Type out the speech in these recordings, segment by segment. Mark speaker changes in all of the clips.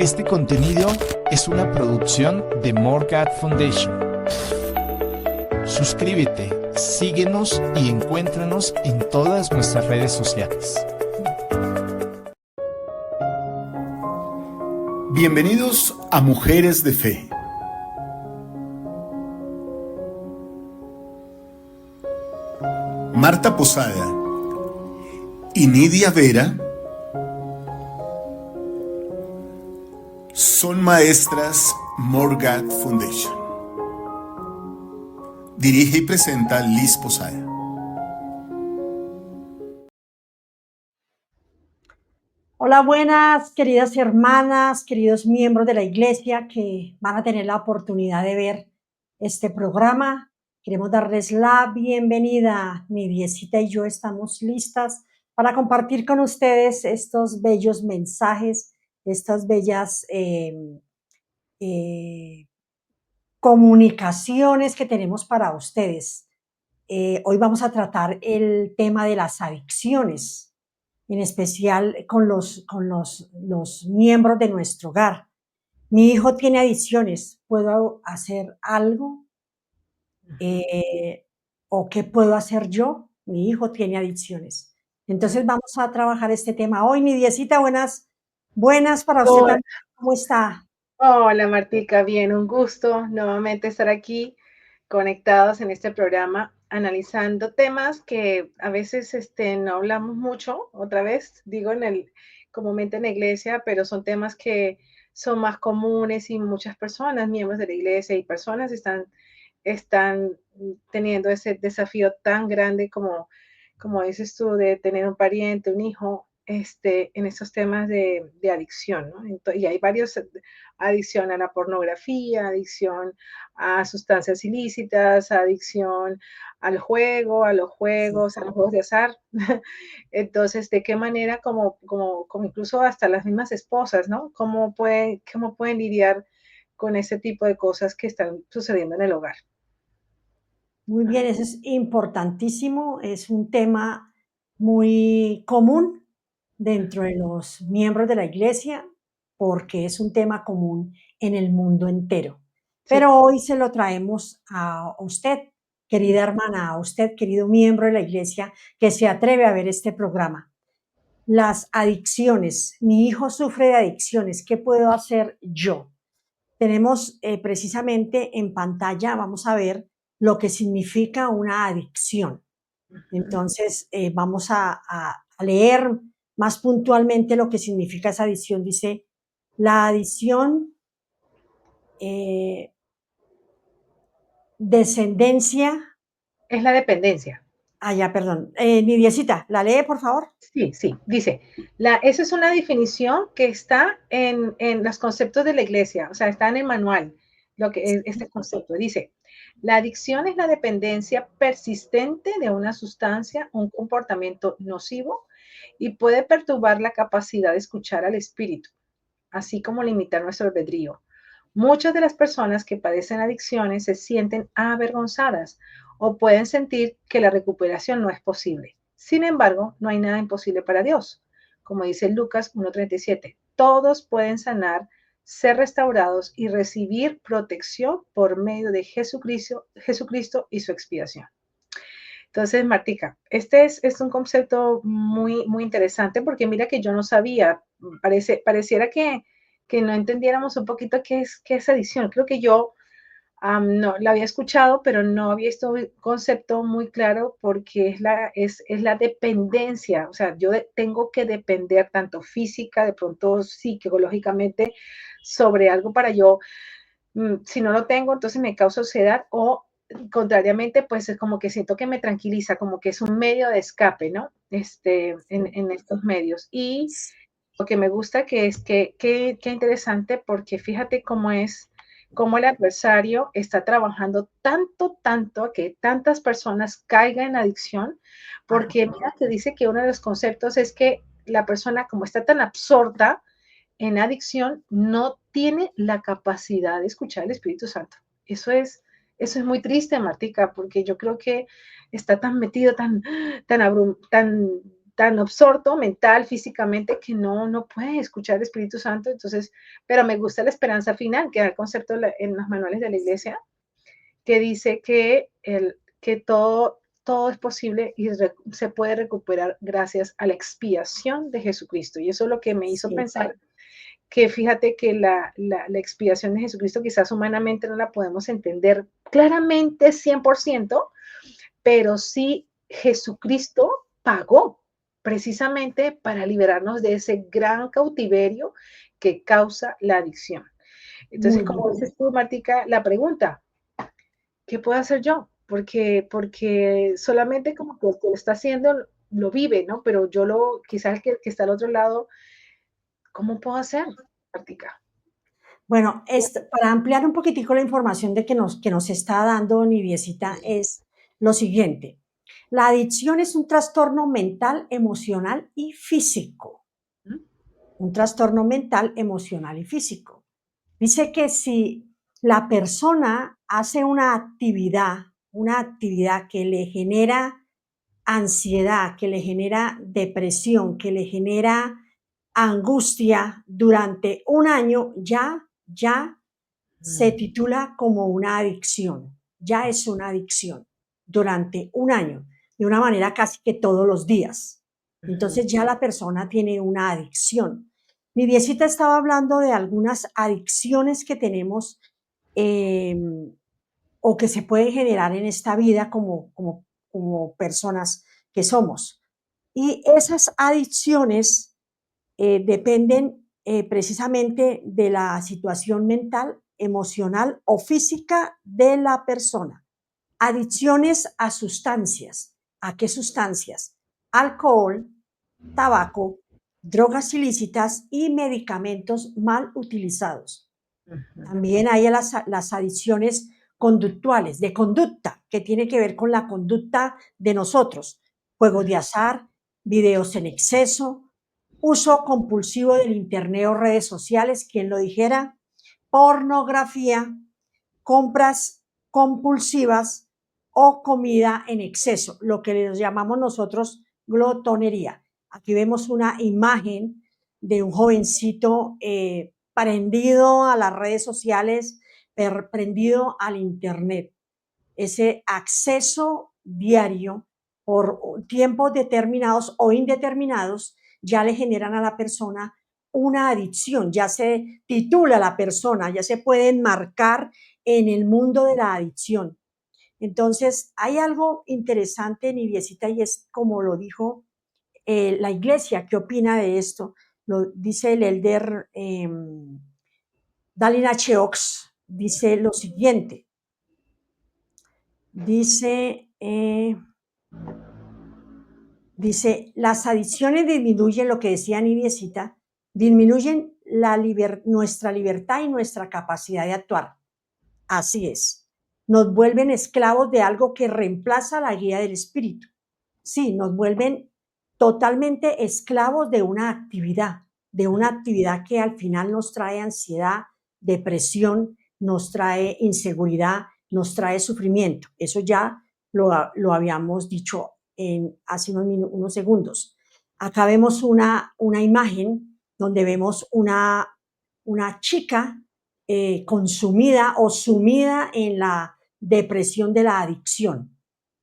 Speaker 1: Este contenido es una producción de More God Foundation. Suscríbete, síguenos y encuéntranos en todas nuestras redes sociales.
Speaker 2: Bienvenidos a Mujeres de Fe. Marta Posada y Nidia Vera son maestras More God Foundation. Dirige y presenta Liz Posada.
Speaker 3: Hola, buenas, queridas hermanas, queridos miembros de la iglesia que van a tener la oportunidad de ver este programa. Queremos darles la bienvenida. Nidiecita y yo estamos listas para compartir con ustedes estos bellos mensajes, estas bellas comunicaciones que tenemos para ustedes. Hoy vamos a tratar el tema de las adicciones, en especial con los miembros de nuestro hogar. Mi hijo tiene adicciones, ¿puedo hacer algo? ¿O qué puedo hacer yo? Mi hijo tiene adicciones. Entonces vamos a trabajar este tema hoy. Nidiecita, buenas para usted
Speaker 4: Hola,
Speaker 3: también. ¿Cómo está?
Speaker 4: hola Martica, bien, un gusto nuevamente estar aquí conectados en este programa analizando temas que a veces no hablamos mucho, otra vez digo comúnmente en la iglesia, pero son temas que son más comunes y muchas personas, miembros de la iglesia y personas están teniendo ese desafío tan grande como dices tú, de tener un pariente, un hijo, en estos temas de adicción, ¿no? Y hay varios, adicción a la pornografía, adicción a sustancias ilícitas, adicción al juego, a los
Speaker 3: Sí.
Speaker 4: juegos de azar. Entonces, ¿de qué manera, como incluso hasta las mismas esposas, ¿no? Cómo pueden lidiar con ese tipo de cosas que están sucediendo en el hogar?
Speaker 3: Muy bien, eso es importantísimo, es un tema muy común dentro de los miembros de la iglesia, porque es un tema común en el mundo entero.
Speaker 4: Sí.
Speaker 3: Pero hoy se lo traemos a usted, querida hermana, a usted, querido miembro de la iglesia, que se atreve a ver este programa. Las adicciones. Mi hijo sufre de adicciones. ¿Qué puedo hacer yo? Tenemos precisamente en pantalla, vamos a ver lo que significa una adicción.
Speaker 4: Ujú.
Speaker 3: Entonces, vamos a leer más puntualmente lo que significa esa adicción. Dice, la adicción, eh, descendencia,
Speaker 4: Es la dependencia.
Speaker 3: ya, perdón, Nidiecita, ¿la lee, por favor?
Speaker 4: Sí, sí, dice, esa es una definición que está en los conceptos de la iglesia, o sea, está en el manual, lo que es este concepto. Dice, la adicción es la dependencia persistente de una sustancia, un comportamiento nocivo y puede perturbar la capacidad de escuchar al espíritu, así como limitar nuestro albedrío. Muchas de las personas que padecen adicciones se sienten avergonzadas o pueden sentir que la recuperación no es posible. Sin embargo, no hay nada imposible para Dios. Como dice Lucas 1:37, todos pueden sanar, ser restaurados y recibir protección por medio de Jesucristo y su expiación. Entonces, Martica, este es un concepto muy interesante porque mira que yo no sabía, pareciera que no entendiéramos un poquito qué es adicción. Creo que yo no la había escuchado, pero no había visto un concepto muy claro porque es la dependencia. O sea, tengo que depender tanto física, de pronto psicológicamente, sobre algo para yo, si no lo tengo, entonces me causa ansiedad o contrariamente, pues es como que siento que me tranquiliza, como que es un medio de escape, ¿no? En estos medios. Y lo que me gusta que es que interesante porque fíjate cómo el adversario está trabajando tanto a que tantas personas caigan en adicción, porque mira que dice que uno de los conceptos es que la persona como está tan absorta en adicción no tiene la capacidad de escuchar al Espíritu Santo. Eso es muy triste, Martica, porque yo creo que está tan metido, tan tan absorto mental, físicamente, que no puede escuchar al Espíritu Santo. Entonces, pero me gusta la esperanza final, que da el concepto en los manuales de la iglesia, que dice que todo es posible y se puede recuperar gracias a la expiación de Jesucristo. Y eso es lo que me hizo
Speaker 3: Sí,
Speaker 4: pensar que fíjate que la expiación de Jesucristo quizás humanamente no la podemos entender claramente 100%, pero sí Jesucristo pagó precisamente para liberarnos de ese gran cautiverio que causa la adicción. Entonces,
Speaker 3: muy
Speaker 4: como
Speaker 3: bien.
Speaker 4: dices tú, Martica, la pregunta, ¿qué puedo hacer yo? Porque solamente como que el que lo está haciendo lo vive, ¿no? Pero quizás el que está al otro lado, ¿cómo puedo hacer? Martica.
Speaker 3: Bueno, para ampliar un poquitico la información que nos está dando Niviecita es lo siguiente. La adicción es un trastorno mental, emocional y físico.
Speaker 4: ¿Mm?
Speaker 3: Un trastorno mental, emocional y físico. Dice que si la persona hace una actividad que le genera ansiedad, que le genera depresión, que le genera angustia durante un año, ya se titula como una adicción, ya es una adicción durante un año, de una manera casi que todos los días. Entonces ya la persona tiene una adicción. Mi Diecita estaba hablando de algunas adicciones que tenemos eh, o que se pueden generar en esta vida como personas que somos. Y esas adicciones dependen precisamente de la situación mental, emocional o física de la persona. Adicciones a sustancias. ¿A qué sustancias? Alcohol, tabaco, drogas ilícitas y medicamentos mal utilizados. También hay las adicciones conductuales, de conducta, que tiene que ver con la conducta de nosotros. Juegos de azar, videos en exceso, uso compulsivo del internet o redes sociales, quien lo dijera, pornografía, compras compulsivas o comida en exceso, lo que les llamamos nosotros glotonería. Aquí vemos una imagen de un jovencito prendido a las redes sociales, prendido al internet. Ese acceso diario por tiempos determinados o indeterminados ya le generan a la persona una adicción, ya se titula la persona, ya se puede enmarcar en el mundo de la adicción. Entonces, hay algo interesante, Niviecita, y es como lo dijo la iglesia. ¿Qué opina de esto? Lo dice el elder Dallin H. Oaks, dice lo siguiente. Dice, las adicciones disminuyen, lo que decía Niviecita, disminuyen nuestra libertad y nuestra capacidad de actuar. Así es. Nos vuelven esclavos de algo que reemplaza la guía del espíritu. Sí, nos vuelven totalmente esclavos de una actividad que al final nos trae ansiedad, depresión, nos trae inseguridad, nos trae sufrimiento. Eso ya lo habíamos dicho hace unos segundos. Acá vemos una imagen donde vemos una chica consumida o sumida en la depresión de la adicción.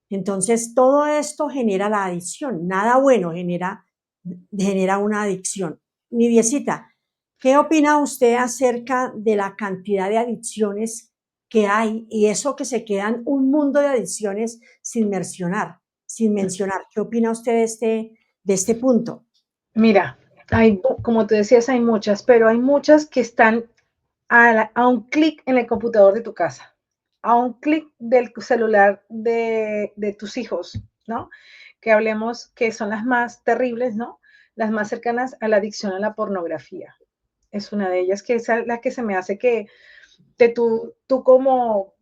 Speaker 3: Entonces, todo esto genera la adicción. Nada bueno genera una adicción. Nidiecita, ¿qué opina usted acerca de la cantidad de adicciones que hay y eso que se quedan un mundo de adicciones sin mencionar? Sin mencionar. ¿Qué opina usted de este punto?
Speaker 4: Mira, como tú decías, hay muchas, pero hay muchas que están a un clic en el computador de tu casa, a un clic del celular de tus hijos, ¿no? Que hablemos que son las más terribles, ¿no? Las más cercanas a la adicción a la pornografía. Es una de ellas, que es la que se me hace que tú como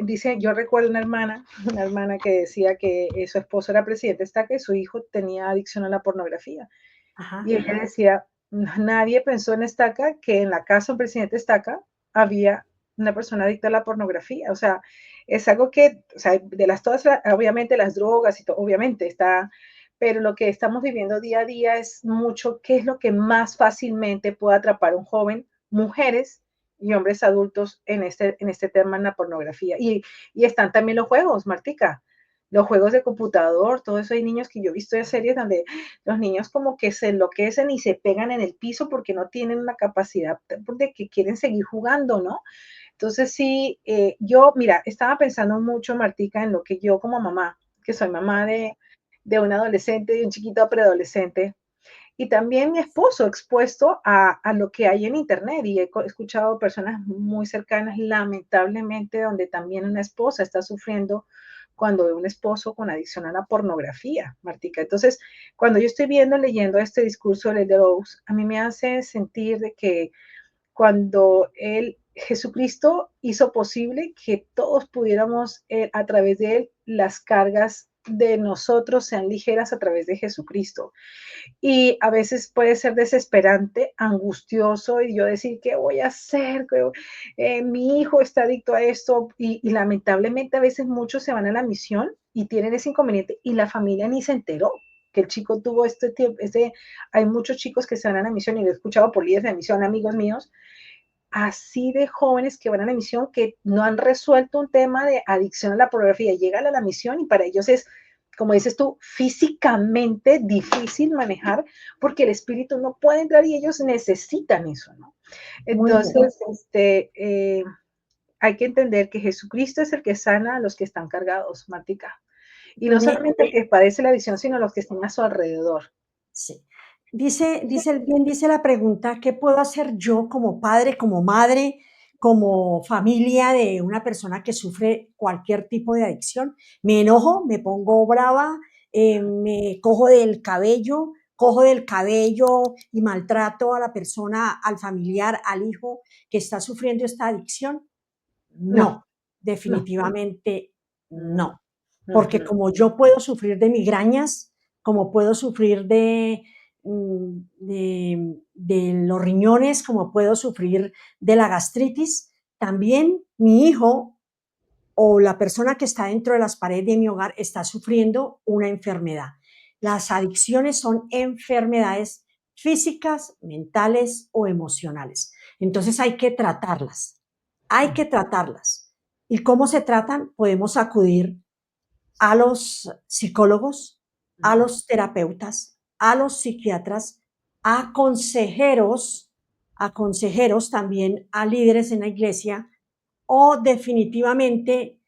Speaker 4: dice, yo recuerdo una hermana que decía que su esposo era presidente estaca y su hijo tenía adicción a la pornografía.
Speaker 3: Ajá.
Speaker 4: Y ella decía, nadie pensó en Estaca que en la casa del presidente Estaca había una persona adicta a la pornografía. O sea, es algo que, o sea, de las todas, obviamente las drogas y todo, obviamente está, pero lo que estamos viviendo día a día es mucho qué es lo que más fácilmente puede atrapar a un joven, mujeres y hombres adultos en este tema en la pornografía. Y están también los juegos, Martica, los juegos de computador, todo eso. Hay niños que yo he visto de series donde los niños como que se enloquecen y se pegan en el piso porque no tienen la capacidad de que quieren seguir jugando, ¿no? Entonces sí, yo, mira, estaba pensando mucho, Martica, en lo que yo como mamá, que soy mamá de un adolescente, de un chiquito preadolescente, y también mi esposo expuesto a lo que hay en Internet. Y he escuchado personas muy cercanas, lamentablemente, donde también una esposa está sufriendo cuando ve un esposo con adicción a la pornografía, Martica. Entonces, cuando yo estoy viendo, leyendo este discurso de Rose, a mí me hace sentir de que cuando Jesucristo hizo posible que todos pudiéramos, a través de él, las cargas de nosotros sean ligeras a través de Jesucristo. Y a veces puede ser desesperante, angustioso, y yo decir, ¿qué voy a hacer? Mi hijo está adicto a esto, y lamentablemente a veces muchos se van a la misión y tienen ese inconveniente, y la familia ni se enteró que el chico tuvo este tiempo. Hay muchos chicos que se van a la misión, y lo he escuchado por líderes de misión, amigos míos, así de jóvenes que van a la misión, que no han resuelto un tema de adicción a la pornografía, llegan a la misión y para ellos es, como dices tú, físicamente difícil manejar porque el espíritu no puede entrar y ellos necesitan eso, ¿no?
Speaker 3: Muy bien.
Speaker 4: Entonces, hay que entender que Jesucristo es el que sana a los que están cargados, Martica. Y no
Speaker 3: Tiene,
Speaker 4: solamente el que padece la adicción, sino los que están a su alrededor.
Speaker 3: sí. Dice la pregunta, ¿qué puedo hacer yo como padre, como madre, como familia de una persona que sufre cualquier tipo de adicción? Me enojo, me pongo brava, me cojo del cabello y maltrato a la persona, al familiar, al hijo que está sufriendo esta adicción.
Speaker 4: No,
Speaker 3: No,
Speaker 4: no.
Speaker 3: definitivamente
Speaker 4: Mm,
Speaker 3: no. Porque
Speaker 4: ujú,
Speaker 3: como yo puedo sufrir de migrañas, como puedo sufrir de los riñones, como puedo sufrir de la gastritis, también mi hijo o la persona que está dentro de las paredes de mi hogar está sufriendo una enfermedad. Las adicciones son enfermedades físicas, mentales o emocionales. Entonces hay que tratarlas. Hay que tratarlas. ¿Y cómo se tratan? Podemos acudir a los psicólogos, a los terapeutas, a los psiquiatras, a consejeros también, a líderes en la iglesia, o definitivamente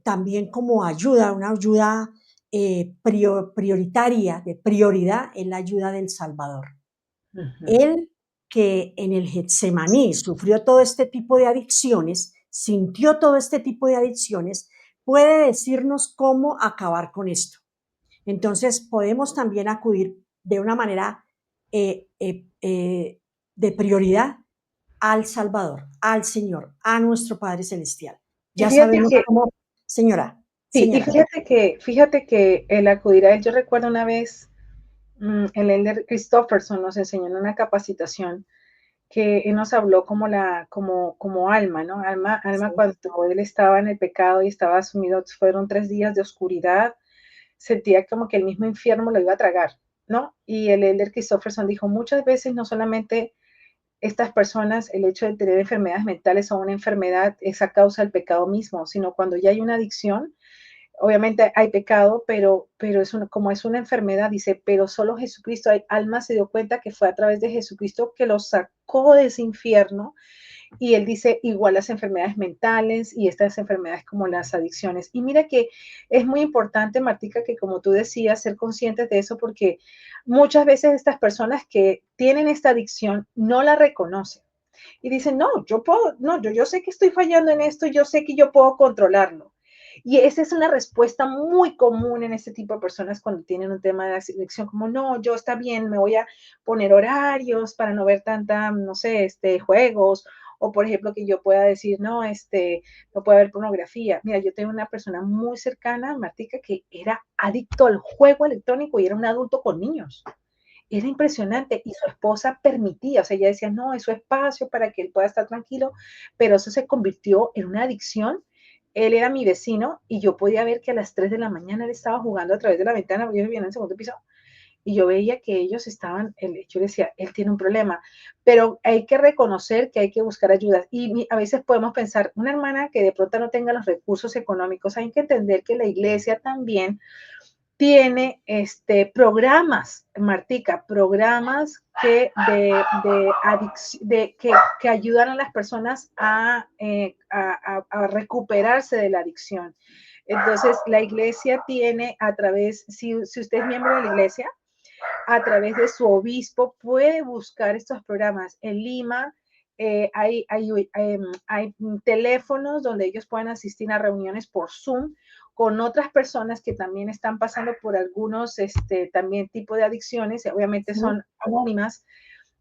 Speaker 3: también como ayuda, una ayuda prioritaria, de prioridad, es la ayuda del Salvador.
Speaker 4: ujú.
Speaker 3: Él que en el Getsemaní sufrió todo este tipo de adicciones, sintió todo este tipo de adicciones, puede decirnos cómo acabar con esto. Entonces podemos también acudir de una manera eh, eh, eh, de prioridad al Salvador, al Señor, a nuestro Padre Celestial.
Speaker 4: Y
Speaker 3: Ya
Speaker 4: fíjate
Speaker 3: sabemos
Speaker 4: que
Speaker 3: cómo, señora,
Speaker 4: sí, y
Speaker 3: señora,
Speaker 4: fíjate que el acudir a él, yo recuerdo una vez, el elder Christofferson nos enseñó en una capacitación que él nos habló como alma, ¿no? Alma
Speaker 3: sí,
Speaker 4: cuando él estaba en el pecado y estaba sumido, fueron 3 días de oscuridad, sentía como que el mismo infierno lo iba a tragar, ¿no? Y el elder Christofferson dijo, muchas veces no solamente estas personas, el hecho de tener enfermedades mentales o una enfermedad es a causa del pecado mismo, sino cuando ya hay una adicción, obviamente hay pecado, pero como es una enfermedad, dice, pero solo Jesucristo, hay alma se dio cuenta que fue a través de Jesucristo que los sacó de ese infierno. Y él dice, igual las enfermedades mentales y estas enfermedades como las adicciones. Y mira que es muy importante, Martica, que como tú decías, ser conscientes de eso, porque muchas veces estas personas que tienen esta adicción no la reconocen y dicen, no, yo puedo, no, yo sé que estoy fallando en esto, yo sé que yo puedo controlarlo. Y esa es una respuesta muy común en este tipo de personas cuando tienen un tema de adicción, como, no, yo está bien, me voy a poner horarios para no ver tanta, no sé, juegos, o por ejemplo que yo pueda decir, no, no puede haber pornografía. Mira, yo tengo una persona muy cercana, Martica, que era adicto al juego electrónico y era un adulto con niños. Era impresionante y su esposa permitía, o sea, ella decía, no, es su espacio para que él pueda estar tranquilo, pero eso se convirtió en una adicción él era mi vecino y yo podía ver que a las 3 de la mañana él estaba jugando a través de la ventana, porque yo vivía en el segundo piso, y yo veía que ellos estaban, yo decía, él tiene un problema, pero hay que reconocer que hay que buscar ayuda. Y a veces podemos pensar, una hermana que de pronto no tenga los recursos económicos, hay que entender que la iglesia también tiene programas, Martica, programas que ayudan a las personas a recuperarse de la adicción. Entonces, la iglesia tiene a través, si usted es miembro de la iglesia, a través de su obispo puede buscar estos programas. En Lima hay teléfonos donde ellos pueden asistir a reuniones por Zoom con otras personas que también están pasando por algunos también tipo de adicciones, obviamente son anónimas,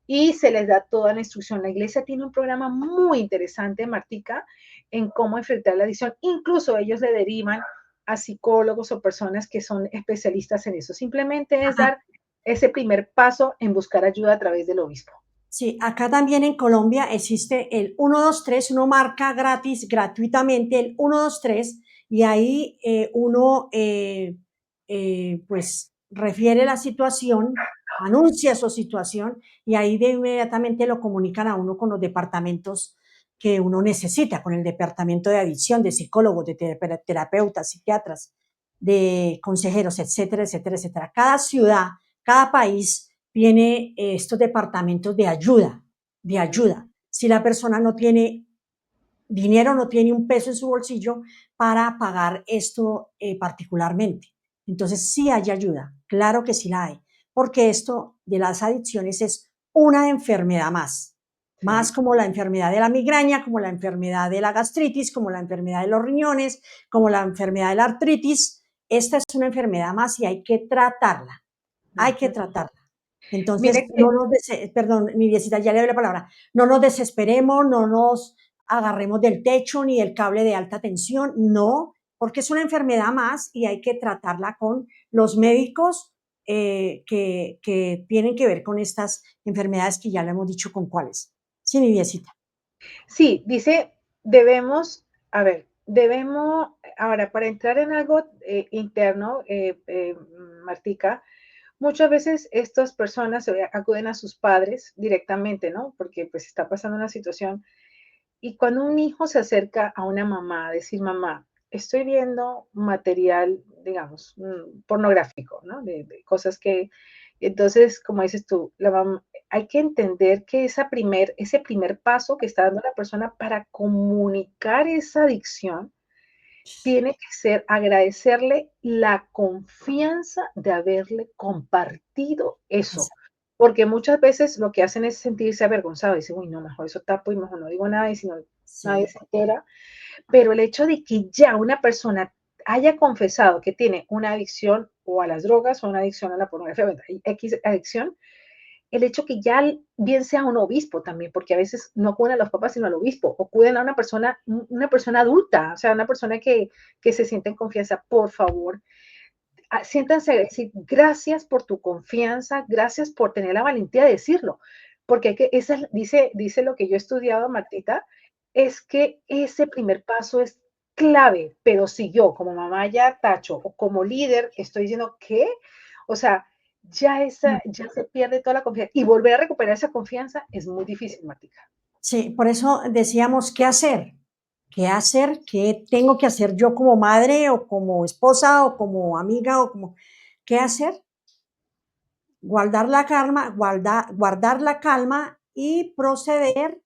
Speaker 4: y se les da toda la instrucción. La iglesia tiene un programa muy interesante, Martica, en cómo enfrentar la adicción. Incluso ellos le derivan a psicólogos o personas que son especialistas en eso. Simplemente es dar ese primer paso en buscar ayuda a través del obispo.
Speaker 3: Sí, acá también en Colombia existe el 123, uno marca gratis, gratuitamente el 123 y ahí uno pues refiere la situación, anuncia su situación y ahí de inmediatamente lo comunican a uno con los departamentos que uno necesita, con el departamento de adicción, de psicólogos, de terapeutas, psiquiatras, de consejeros, etcétera, etcétera, etcétera. Cada ciudad, cada país tiene estos departamentos de ayuda, de ayuda. Si la persona no tiene dinero, no tiene un peso en su bolsillo para pagar esto particularmente. Entonces sí hay ayuda, claro que sí la hay, porque esto de las adicciones es una enfermedad más, más como la enfermedad de la migraña, como la enfermedad de la gastritis, como la enfermedad de los riñones, como la enfermedad de la artritis. Esta es una enfermedad más y hay que tratarla, hay que tratarla. Entonces, no nos perdón, mi viecita, ya le doy la palabra, no nos desesperemos, no nos agarremos del techo ni del cable de alta tensión, no, porque es una enfermedad más y hay que tratarla con los médicos que tienen que ver con estas enfermedades que ya le hemos dicho con cuáles. Sí, mi viecita.
Speaker 4: Sí, dice, debemos, a ver, debemos, ahora, para entrar en algo interno, Martica, muchas veces estas personas acuden a sus padres directamente, ¿no? Porque pues está pasando una situación. Y cuando un hijo se acerca a una mamá a decir, mamá, estoy viendo material, digamos, pornográfico, ¿no? De cosas que, entonces, como dices tú, la mamá, hay que entender que ese primer paso que está dando la persona para comunicar esa adicción tiene que ser agradecerle la confianza de haberle compartido eso. Porque muchas veces lo que hacen es sentirse avergonzado. Dicen, uy, no, mejor eso tapo y mejor no digo nada y si no, nadie se entera. Pero el hecho de que ya una persona haya confesado que tiene una adicción o a las drogas o una adicción a la pornografía, X adicción, el hecho que ya bien sea un obispo también, porque a veces no acuden a los papás, sino al obispo, o acuden a una persona adulta, o sea, una persona que se siente en confianza, por favor, siéntanse a decir, gracias por tu confianza, gracias por tener la valentía de decirlo, porque hay que, dice lo que yo he estudiado, Martita, es que ese primer paso es clave, pero si yo como mamá ya tacho o como líder estoy diciendo, ¿qué? O sea, ya se pierde toda la confianza y volver a recuperar esa confianza es muy difícil, Martica.
Speaker 3: Sí, por eso decíamos qué hacer, qué hacer, qué tengo que hacer yo como madre o como esposa o como amiga o como, ¿qué hacer? Guardar la calma y proceder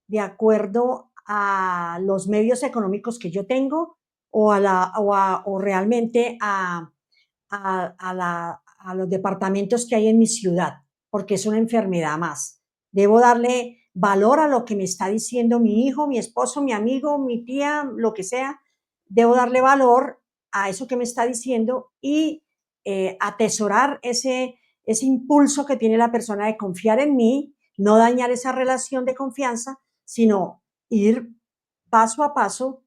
Speaker 3: de acuerdo a los medios económicos que yo tengo o realmente a los departamentos que hay en mi ciudad, porque es una enfermedad más. Debo darle valor a lo que me está diciendo mi hijo, mi esposo, mi amigo, mi tía, lo que sea. Debo darle valor a eso que me está diciendo y atesorar ese impulso que tiene la persona de confiar en mí, no dañar esa relación de confianza, sino ir paso a paso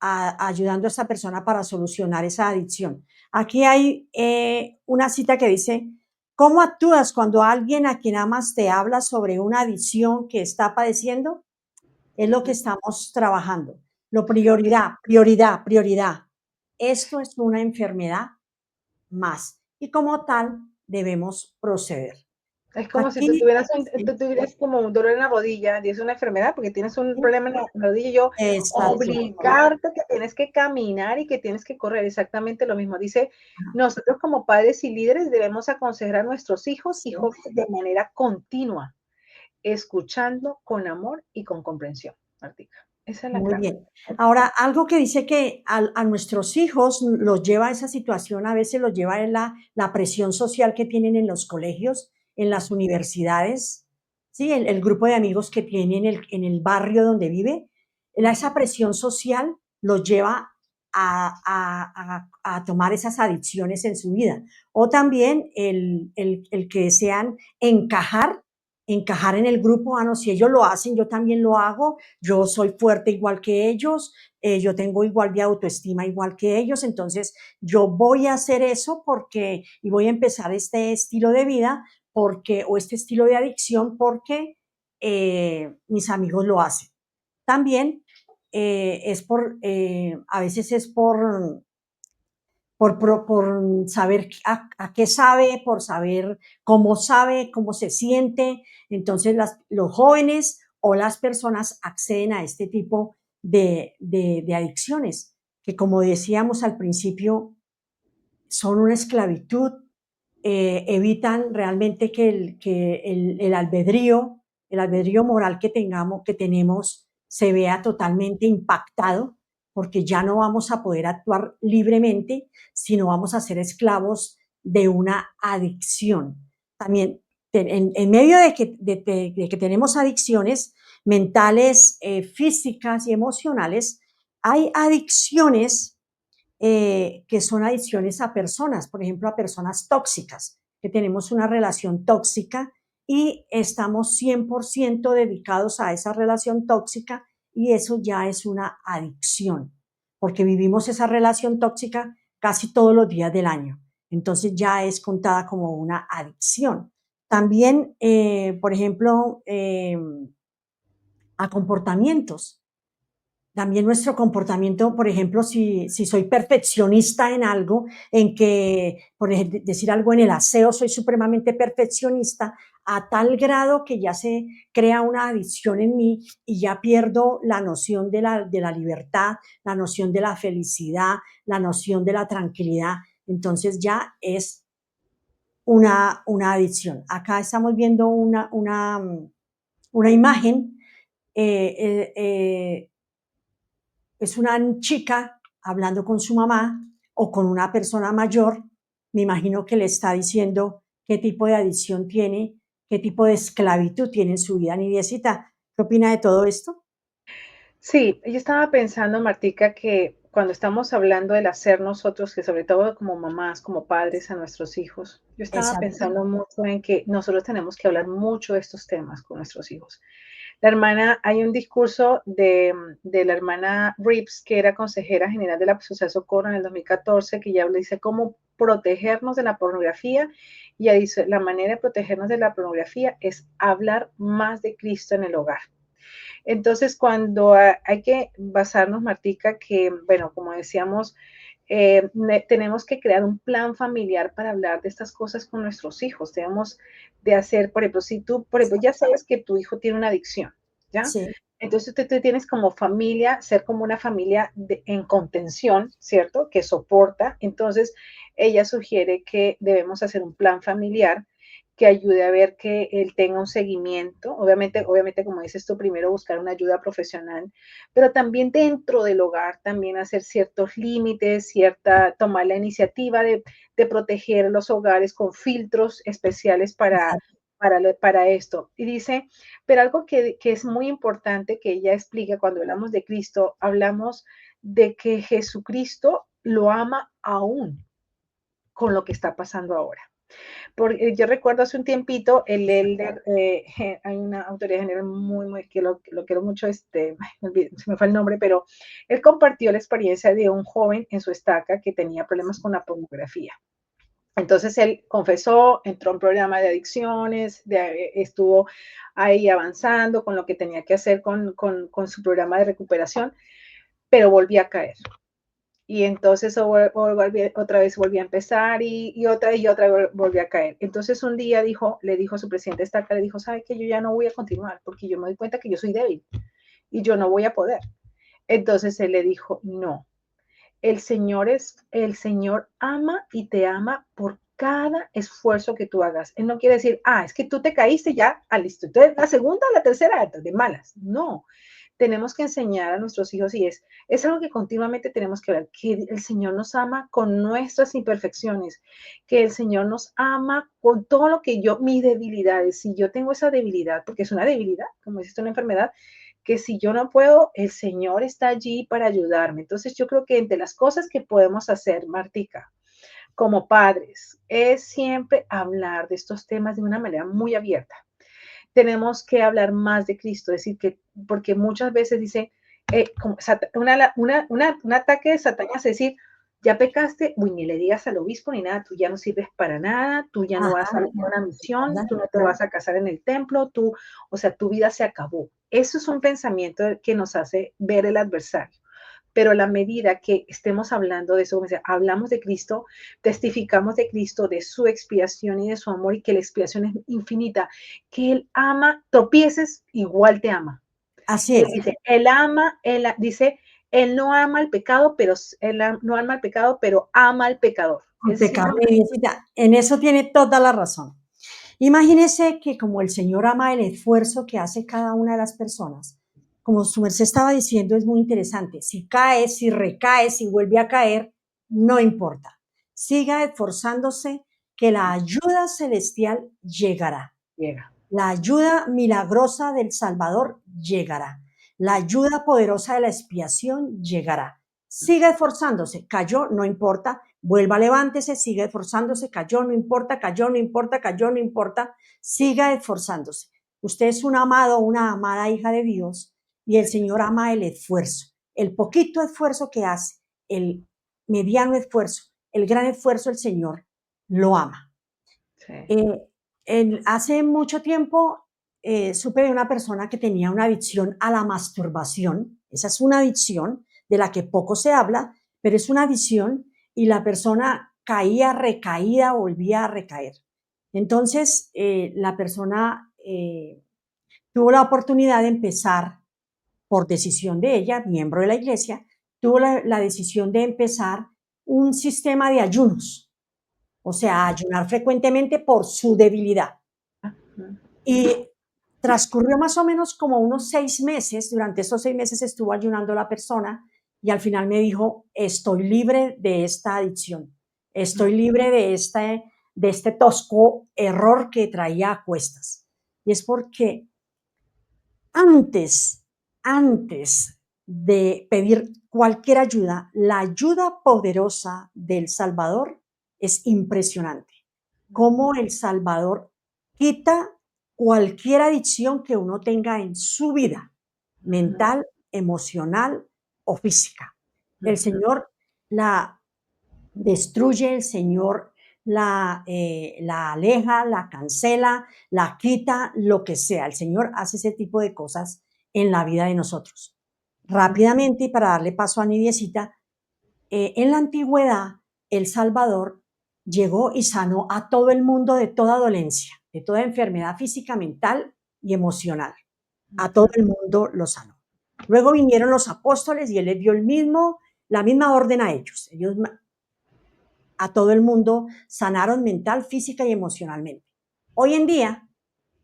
Speaker 3: ayudando a esa persona para solucionar esa adicción. Aquí hay una cita que dice, ¿cómo actúas cuando alguien a quien amas te habla sobre una adicción que está padeciendo? Es lo que estamos trabajando. Lo prioridad, prioridad, prioridad. Esto es una enfermedad más y como tal debemos proceder.
Speaker 4: Es como si
Speaker 3: Aquí, sí,
Speaker 4: tú tuvieras como un dolor en la rodilla y es una enfermedad porque tienes un
Speaker 3: sí,
Speaker 4: problema en la rodilla y yo
Speaker 3: exacto.
Speaker 4: obligarte que tienes que caminar y que tienes que correr, exactamente lo mismo. Dice, nosotros como padres y líderes debemos aconsejar a nuestros hijos y
Speaker 3: Sí.
Speaker 4: jóvenes de manera continua, escuchando con amor y con comprensión, Martica. Esa es la
Speaker 3: Muy
Speaker 4: clave.
Speaker 3: bien. Ahora, algo que dice que a nuestros hijos los lleva a esa situación, a veces los lleva en la presión social que tienen en los colegios, en las universidades, ¿sí? El grupo de amigos que tienen en el barrio donde vive, esa presión social los lleva a tomar esas adicciones en su vida. O también el que desean encajar en el grupo, no, si ellos lo hacen, yo también lo hago, yo soy fuerte igual que ellos, yo tengo igual de autoestima igual que ellos, entonces yo voy a hacer eso porque, y voy a empezar este estilo de vida porque, o este estilo de adicción porque mis amigos lo hacen. También a veces es por saber a qué sabe, cómo se siente. Entonces los jóvenes o las personas acceden a este tipo de adicciones, que como decíamos al principio, son una esclavitud, evitan realmente el albedrío moral que tenemos, se vea totalmente impactado, porque ya no vamos a poder actuar libremente, sino vamos a ser esclavos de una adicción. También, en medio de que tenemos adicciones mentales, físicas y emocionales, hay adicciones que son adicciones a personas, por ejemplo, a personas tóxicas, que tenemos una relación tóxica y estamos 100% dedicados a esa relación tóxica y eso ya es una adicción, porque vivimos esa relación tóxica casi todos los días del año. Entonces ya es contada como una adicción. También, por ejemplo, a comportamientos. También nuestro comportamiento, por ejemplo, si soy perfeccionista en algo, en que, por ejemplo, decir algo en el aseo, soy supremamente perfeccionista a tal grado que ya se crea una adicción en mí y ya pierdo la noción de la libertad, la noción de la felicidad, la noción de la tranquilidad. Entonces ya es una adicción. Acá estamos viendo una imagen. eh, eh, eh, es una chica hablando con su mamá o con una persona mayor, me imagino que le está diciendo qué tipo de adicción tiene, qué tipo de esclavitud tiene en su vida, nidiecita. ¿Qué opina de todo esto?
Speaker 4: Sí, yo estaba pensando, Martica, que cuando estamos hablando del hacer nosotros, que sobre todo como mamás, como padres a nuestros hijos, yo estaba
Speaker 3: Exacto,
Speaker 4: pensando mucho en que nosotros tenemos que hablar mucho de estos temas con nuestros hijos. La hermana, hay un discurso de la hermana Rips, que era consejera general de la Sociedad Socorro en el 2014, que ya dice cómo protegernos de la pornografía y ella dice, la manera de protegernos de la pornografía es hablar más de Cristo en el hogar. Entonces, cuando hay que basarnos, Martica, que, bueno, como decíamos, tenemos que crear un plan familiar para hablar de estas cosas con nuestros hijos. Debemos de hacer, por ejemplo, si tú, por ejemplo, ya sabes que tu hijo tiene una adicción, ¿ya?
Speaker 3: sí,
Speaker 4: Entonces tú tienes como familia, ser como una familia en contención, ¿cierto? Que soporta. Entonces, ella sugiere que debemos hacer un plan familiar que ayude a ver que él tenga un seguimiento. Obviamente, como dices tú, primero buscar una ayuda profesional, pero también dentro del hogar, también hacer ciertos límites, tomar la iniciativa de proteger los hogares con filtros especiales
Speaker 3: exacto.
Speaker 4: para esto. Y dice, pero algo que es muy importante que ella explica cuando hablamos de Cristo, hablamos de que Jesucristo lo ama aún con lo que está pasando ahora. Porque yo recuerdo hace un tiempito, el elder, hay una autoridad general muy, que lo quiero mucho, se me fue el nombre, pero él compartió la experiencia de un joven en su estaca que tenía problemas con la pornografía. Entonces él confesó, entró en un programa de adicciones, estuvo ahí avanzando con lo que tenía que hacer con su programa de recuperación, pero volví a caer. Y entonces otra vez volví a empezar y otra vez volví a caer. Entonces un día le dijo a su presidente estaca, le dijo, ¿sabe qué? Yo ya no voy a continuar porque yo me doy cuenta que yo soy débil y yo no voy a poder. Entonces él le dijo, no, el Señor ama y te ama por cada esfuerzo que tú hagas. Él no quiere decir, es que tú te caíste ya, listo. Entonces, la segunda, la tercera, de malas. No, tenemos que enseñar a nuestros hijos y es algo que continuamente tenemos que ver, que el Señor nos ama con nuestras imperfecciones, que el Señor nos ama con todo lo que mis debilidades, si yo tengo esa debilidad, porque es una debilidad, como dices, una enfermedad, que si yo no puedo, el Señor está allí para ayudarme. Entonces yo creo que entre las cosas que podemos hacer, Martica, como padres, es siempre hablar de estos temas de una manera muy abierta. Tenemos que hablar más de Cristo, decir que, porque muchas veces dice, un ataque de Satanás es decir, ya pecaste, ni le digas al obispo ni nada, tú ya no sirves para nada, tú ya no vas a una misión, tú no te vas a casar en el templo, o sea, tu vida se acabó. Eso es un pensamiento que nos hace ver el adversario. Pero a la medida que estemos hablando de eso, hablamos de Cristo, testificamos de Cristo, de su expiación y de su amor, y que la expiación es infinita, que Él ama, tropieces, igual te ama.
Speaker 3: Así es.
Speaker 4: Dice, Él no ama al pecado, pero Él no ama al pecado, pero ama al pecador.
Speaker 3: En eso tiene toda la razón. Imagínese que como el Señor ama el esfuerzo que hace cada una de las personas, como su merced estaba diciendo, es muy interesante. Si cae, si recae, si vuelve a caer, no importa. Siga esforzándose que la ayuda celestial llegará.
Speaker 4: Llega.
Speaker 3: La ayuda milagrosa del Salvador llegará. La ayuda poderosa de la expiación llegará. Siga esforzándose. Cayó, no importa. Vuelva, levántese, siga esforzándose. Cayó, no importa. Cayó, no importa. Cayó, no importa. Siga esforzándose. Usted es un amado, una amada hija de Dios y el Señor ama el esfuerzo. El poquito esfuerzo que hace, el mediano esfuerzo, el gran esfuerzo, el Señor lo ama. Sí. Hace mucho tiempo supe de una persona que tenía una adicción a la masturbación. Esa es una adicción de la que poco se habla, pero es una adicción y la persona caía, recaía, volvía a recaer. Entonces, la persona tuvo la oportunidad de empezar, por decisión de ella, miembro de la iglesia, tuvo la decisión de empezar un sistema de ayunos, o sea, ayunar frecuentemente por su debilidad. Y transcurrió más o menos como unos 6 meses, durante esos 6 meses estuvo ayunando la persona y al final me dijo, estoy libre de esta adicción, estoy libre de este tosco error que traía a cuestas. Y es porque antes de pedir cualquier ayuda, la ayuda poderosa del Salvador es impresionante. Cómo el Salvador quita cualquier adicción que uno tenga en su vida, mental, emocional o física. El Señor la destruye, el Señor la aleja, la cancela, la quita, lo que sea. El Señor hace ese tipo de cosas en la vida de nosotros. Rápidamente, y para darle paso a Nidiecita, en la antigüedad, El Salvador llegó y sanó a todo el mundo de toda dolencia, de toda enfermedad física, mental y emocional. A todo el mundo lo sanó. Luego vinieron los apóstoles y él les dio la misma orden a ellos. Ellos a todo el mundo sanaron mental, física y emocionalmente. Hoy en día,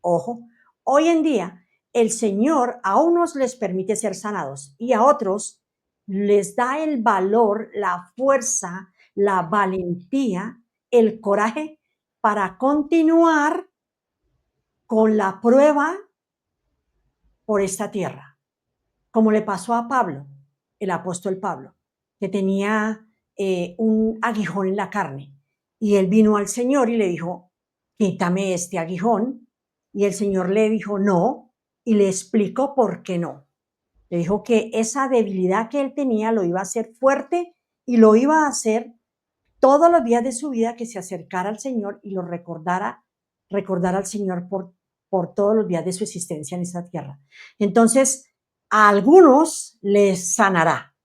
Speaker 3: ojo, hoy en día el Señor a unos les permite ser sanados y a otros les da el valor, la fuerza, la valentía, el coraje para continuar con la prueba por esta tierra, como le pasó a Pablo, el apóstol Pablo, que tenía un aguijón en la carne. Y él vino al Señor y le dijo, quítame este aguijón. Y el Señor le dijo, no, y le explicó por qué no. Le dijo que esa debilidad que él tenía lo iba a hacer fuerte y lo iba a hacer todos los días de su vida, que se acercara al Señor y lo recordara al Señor por todos los días de su existencia en esta tierra. Entonces, a algunos les sanará,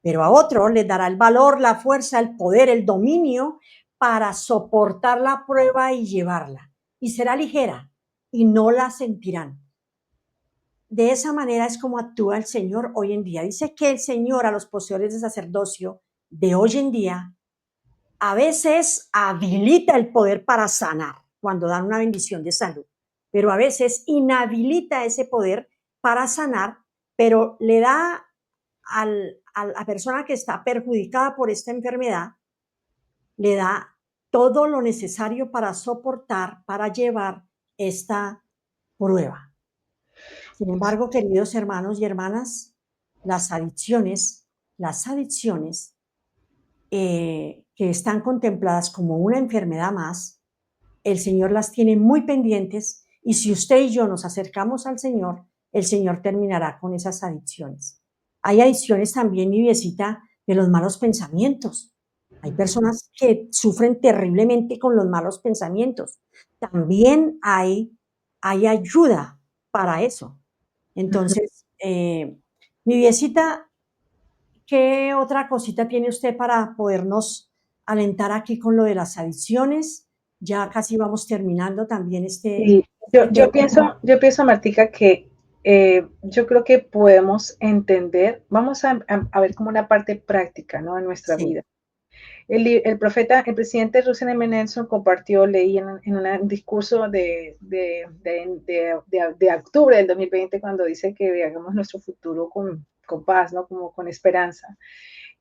Speaker 3: pero a otro les dará el valor, la fuerza, el poder, el dominio para soportar la prueba y llevarla. Y será ligera y no la sentirán. De esa manera es como actúa el Señor hoy en día. Dice que el Señor a los poseedores de sacerdocio de hoy en día a veces habilita el poder para sanar cuando dan una bendición de salud, pero a veces inhabilita ese poder para sanar, pero le da a la persona que está perjudicada por esta enfermedad, le da todo lo necesario para soportar, para llevar esta prueba. Sin embargo, queridos hermanos y hermanas, las adicciones que están contempladas como una enfermedad más, el Señor las tiene muy pendientes y si usted y yo nos acercamos al Señor, el Señor terminará con esas adicciones. Hay adicciones también, Niviecita, de los malos pensamientos. Hay personas que sufren terriblemente con los malos pensamientos. También hay ayuda para eso. Entonces, Niviecita, ¿qué otra cosita tiene usted para podernos alentar aquí con lo de las adicciones? Ya casi vamos terminando también
Speaker 4: Y
Speaker 3: este tema.
Speaker 4: yo pienso, Martica, que yo creo que podemos entender, vamos a ver como una parte práctica, ¿no? En nuestra
Speaker 3: Sí,
Speaker 4: vida. El presidente Russell M. Nelson compartió, leí en un discurso de octubre del 2020, cuando dice que hagamos nuestro futuro con paz, ¿no? Como con esperanza.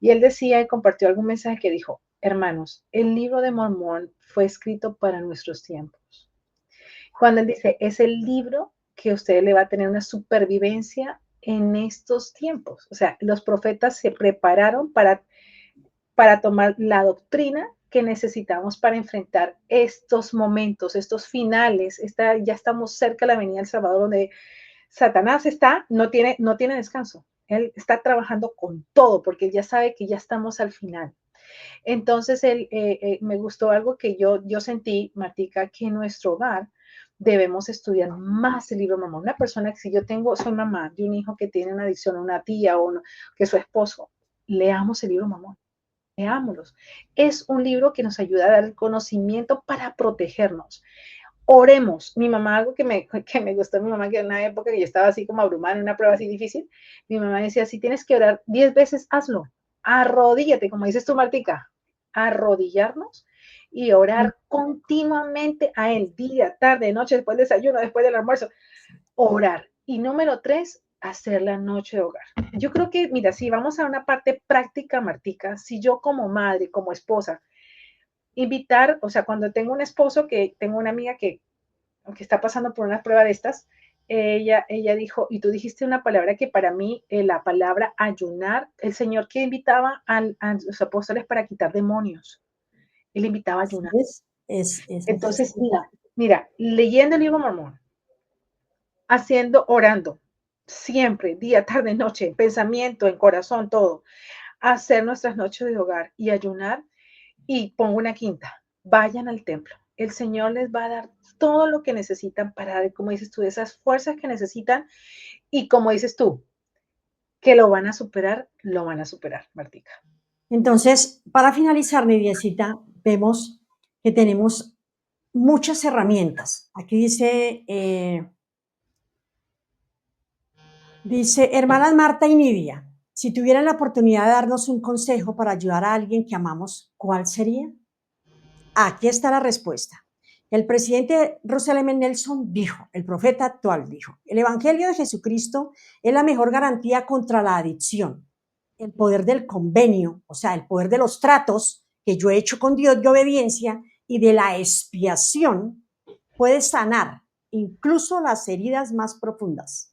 Speaker 4: Y él decía y compartió algún mensaje que dijo, hermanos, el libro de Mormón fue escrito para nuestros tiempos. Cuando él dice, es el libro que usted le va a tener una supervivencia en estos tiempos. O sea, los profetas se prepararon para tomar la doctrina que necesitamos para enfrentar estos momentos, estos finales. Ya estamos cerca de la venida del Salvador, donde Satanás no tiene descanso. Él está trabajando con todo porque él ya sabe que ya estamos al final. Entonces, me gustó algo que yo sentí, Martica, que en nuestro hogar debemos estudiar más el libro de Mormón. Una persona que si soy mamá de un hijo que tiene una adicción, una tía o que su esposo, leamos el libro de Mormón. Leámoslos. Es un libro que nos ayuda a dar el conocimiento para protegernos. Oremos. Mi mamá, algo que me gustó, mi mamá, que en una época que yo estaba así como abrumada en una prueba así difícil, mi mamá decía, si tienes que orar 10 veces, hazlo. Arrodíllate, como dices tú, Martica, arrodillarnos y orar continuamente a él, día, tarde, noche, después del desayuno, después del almuerzo, orar. Y número 3, hacer la noche de hogar. Yo creo que, mira, si vamos a una parte práctica, Martica, si yo como madre, como esposa, invitar, o sea, cuando tengo un esposo, que tengo una amiga que está pasando por una prueba de estas, ella dijo, y tú dijiste una palabra que para mí, la palabra ayunar, el Señor que invitaba a los apóstoles para quitar demonios, él invitaba a ayunar.
Speaker 3: es así.
Speaker 4: Entonces, mira, leyendo el libro Mormón, orando, siempre, día, tarde, noche, pensamiento, en corazón, todo, hacer nuestras noches de hogar y ayunar. Y pongo una quinta, vayan al templo. El Señor les va a dar todo lo que necesitan para, como dices tú, esas fuerzas que necesitan y como dices tú, que lo van a superar, Martica.
Speaker 3: Entonces, para finalizar, Nidiecita, vemos que tenemos muchas herramientas. Aquí dice, hermanas Marta y Nidia, si tuvieran la oportunidad de darnos un consejo para ayudar a alguien que amamos, ¿cuál sería? Aquí está la respuesta. El presidente Russell M. Nelson dijo, el profeta actual dijo, el Evangelio de Jesucristo es la mejor garantía contra la adicción. El poder del convenio, o sea, el poder de los tratos que yo he hecho con Dios de obediencia y de la expiación puede sanar incluso las heridas más profundas.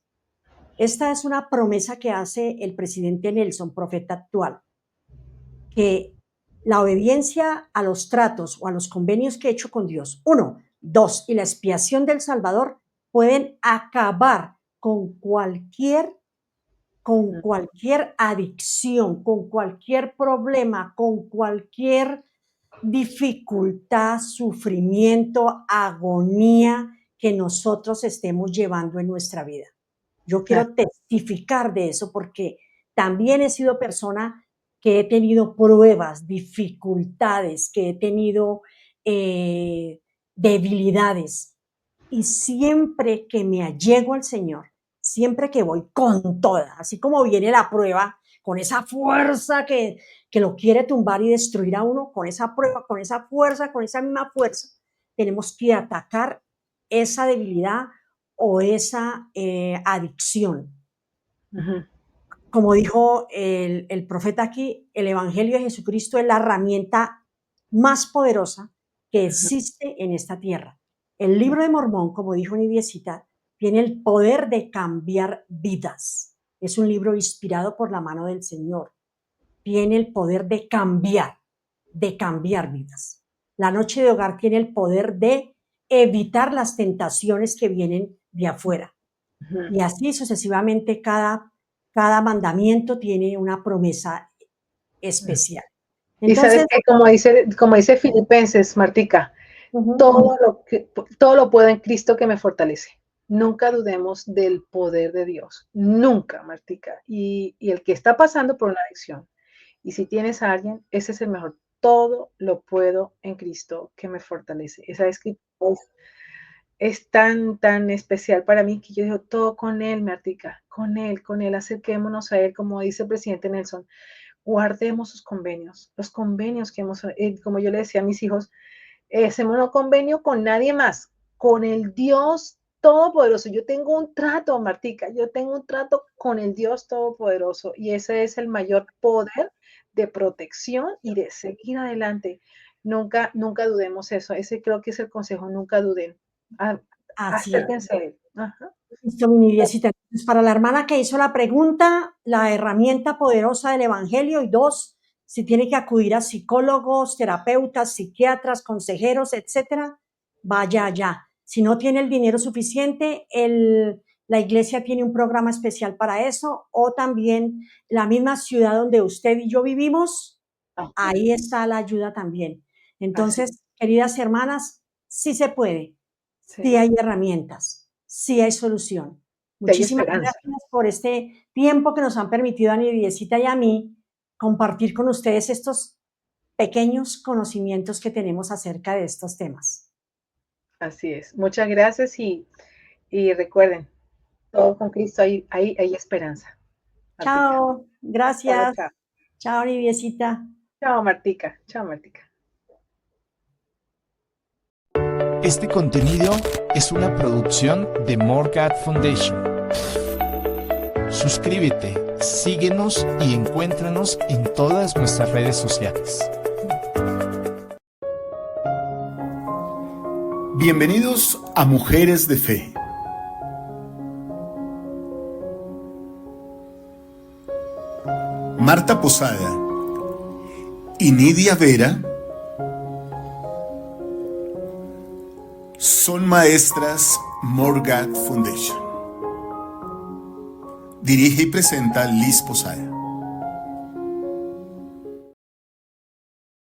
Speaker 3: Esta es una promesa que hace el presidente Nelson, profeta actual, que la obediencia a los tratos o a los convenios que he hecho con Dios, uno, dos, y la expiación del Salvador pueden acabar con cualquier adicción, con cualquier problema, con cualquier dificultad, sufrimiento, agonía que nosotros estemos llevando en nuestra vida. Yo quiero testificar de eso porque también he sido persona que he tenido pruebas, dificultades, que he tenido debilidades. Y siempre que me allego al Señor, siempre que voy con toda, así como viene la prueba, con esa fuerza que lo quiere tumbar y destruir a uno, con esa prueba, con esa fuerza, con esa misma fuerza, tenemos que atacar esa debilidad o esa adicción.
Speaker 4: Ujú.
Speaker 3: Como dijo el profeta aquí, el Evangelio de Jesucristo es la herramienta más poderosa que existe en esta tierra. El libro de Mormón, como dijo Nidiecita, tiene el poder de cambiar vidas. Es un libro inspirado por la mano del Señor. Tiene el poder de cambiar vidas. La noche de hogar tiene el poder de evitar las tentaciones que vienen de afuera.
Speaker 4: Ujú.
Speaker 3: Y así sucesivamente cada mandamiento tiene una promesa especial.
Speaker 4: Y sabes
Speaker 3: Entonces,
Speaker 4: que como dice Filipenses, Martica,
Speaker 3: uh-huh,
Speaker 4: todo lo puedo en Cristo que me fortalece. Nunca dudemos del poder de Dios. Nunca, Martica. Y el que está pasando por una adicción, y si tienes a alguien, ese es el mejor. Todo lo puedo en Cristo que me fortalece. Esa escritura es tan especial para mí que yo digo todo con Él, Martica, con Él, acerquémonos a Él, como dice el presidente Nelson, guardemos sus convenios, los convenios que hemos, como yo le decía a mis hijos, hacemos un convenio con nadie más, con el Dios Todopoderoso. Yo tengo un trato, Martica, yo tengo un trato con el Dios Todopoderoso y ese es el mayor poder de protección y de seguir adelante. Nunca dudemos eso. Ese creo que es el consejo, nunca duden.
Speaker 3: así es.
Speaker 4: Acérquense a Él. Ajá.
Speaker 3: Listo, mi niñecita. Entonces, para la hermana que hizo la pregunta, la herramienta poderosa del Evangelio y dos, si tiene que acudir a psicólogos, terapeutas, psiquiatras, consejeros, etcétera, vaya allá. Si no tiene el dinero suficiente, la iglesia tiene un programa especial para eso o también la misma ciudad donde usted y yo vivimos, ahí está la ayuda también. Entonces, queridas hermanas, sí se puede, sí
Speaker 4: Sí.
Speaker 3: hay herramientas, sí hay solución.
Speaker 4: Y hay
Speaker 3: Muchísimas
Speaker 4: esperanza.
Speaker 3: gracias por este tiempo que nos han permitido a Nidiecita y a mí compartir con ustedes estos pequeños conocimientos que tenemos acerca de estos temas.
Speaker 4: Así es. Muchas gracias y recuerden, todo con Cristo hay esperanza. Martica.
Speaker 3: Chao,
Speaker 4: Chao,
Speaker 3: gracias.
Speaker 4: chao.
Speaker 3: Chao, Nidiecita.
Speaker 4: Chao, Martica. Chao, Martica.
Speaker 1: Este contenido es una producción de More God Foundation. Suscríbete, síguenos y encuéntranos en todas nuestras redes sociales.
Speaker 2: Bienvenidos a Mujeres de Fe. Marta Posada y Nidia Vera son maestras More God Foundation. Dirige y presenta Liz Posada.